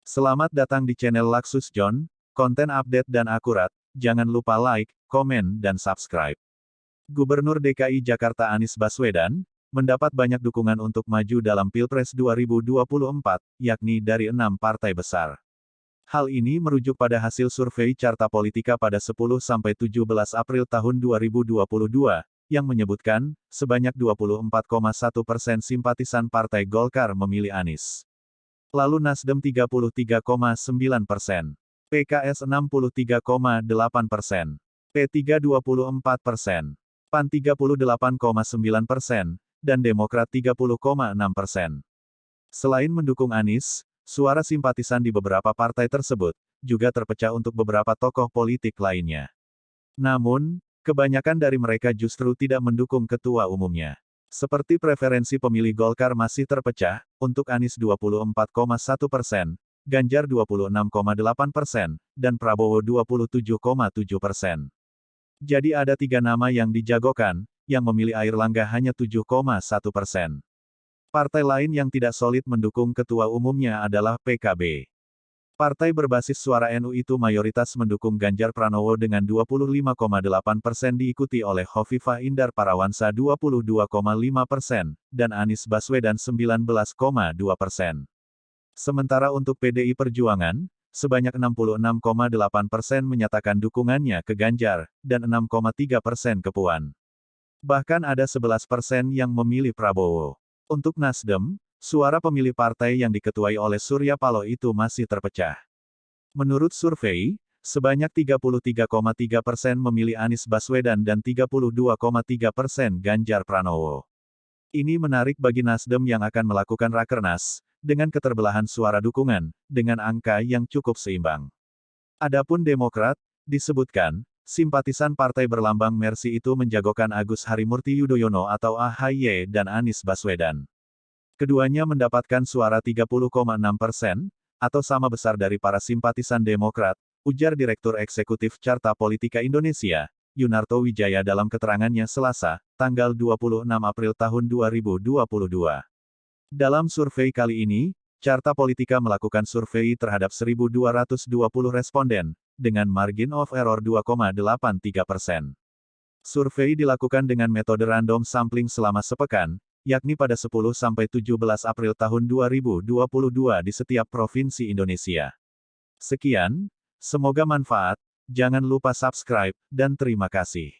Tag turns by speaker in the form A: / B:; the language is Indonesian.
A: Selamat datang di channel Laksus John, konten update dan akurat, jangan lupa like, komen, dan subscribe. Gubernur DKI Jakarta Anies Baswedan, mendapat banyak dukungan untuk maju dalam Pilpres 2024, yakni dari 6 partai besar. Hal ini merujuk pada hasil survei Carta Politika pada 10–17 April tahun 2022, yang menyebutkan, sebanyak 24,1% simpatisan Partai Golkar memilih Anies. Lalu Nasdem 33,9%, PKS 63,8%, P3 24%, PAN 38,9%, dan Demokrat 30,6%. Selain mendukung Anies, suara simpatisan di beberapa partai tersebut juga terpecah untuk beberapa tokoh politik lainnya. Namun, kebanyakan dari mereka justru tidak mendukung ketua umumnya. Seperti preferensi pemilih Golkar masih terpecah, untuk Anies 24,1%, Ganjar 26,8%, dan Prabowo 27,7%. Jadi ada 3 nama yang dijagokan, yang memilih Airlangga hanya 7,1%. Partai lain yang tidak solid mendukung ketua umumnya adalah PKB. Partai berbasis suara NU itu mayoritas mendukung Ganjar Pranowo dengan 25,8%, diikuti oleh Khofifah Indar Parawansa 22,5%, dan Anies Baswedan 19,2%. Sementara untuk PDI Perjuangan, sebanyak 66,8% menyatakan dukungannya ke Ganjar, dan 6,3% ke Puan. Bahkan ada 11% yang memilih Prabowo. Untuk Nasdem, suara pemilih partai yang diketuai oleh Surya Paloh itu masih terpecah. Menurut survei, sebanyak 33,3% memilih Anies Baswedan dan 32,3% Ganjar Pranowo. Ini menarik bagi Nasdem yang akan melakukan rakernas, dengan keterbelahan suara dukungan, dengan angka yang cukup seimbang. Adapun Demokrat, disebutkan, simpatisan partai berlambang Mercy itu menjagokan Agus Harimurti Yudhoyono atau AHY dan Anies Baswedan. Keduanya mendapatkan suara 30,6%, atau sama besar dari para simpatisan Demokrat, ujar Direktur Eksekutif Carta Politika Indonesia, Yunarto Wijaya dalam keterangannya Selasa, tanggal 26 April tahun 2022. Dalam survei kali ini, Carta Politika melakukan survei terhadap 1.220 responden, dengan margin of error 2,83%. Survei dilakukan dengan metode random sampling selama sepekan, yakni pada 10–17 April tahun 2022 di setiap provinsi Indonesia. Sekian, semoga manfaat, jangan lupa subscribe, dan terima kasih.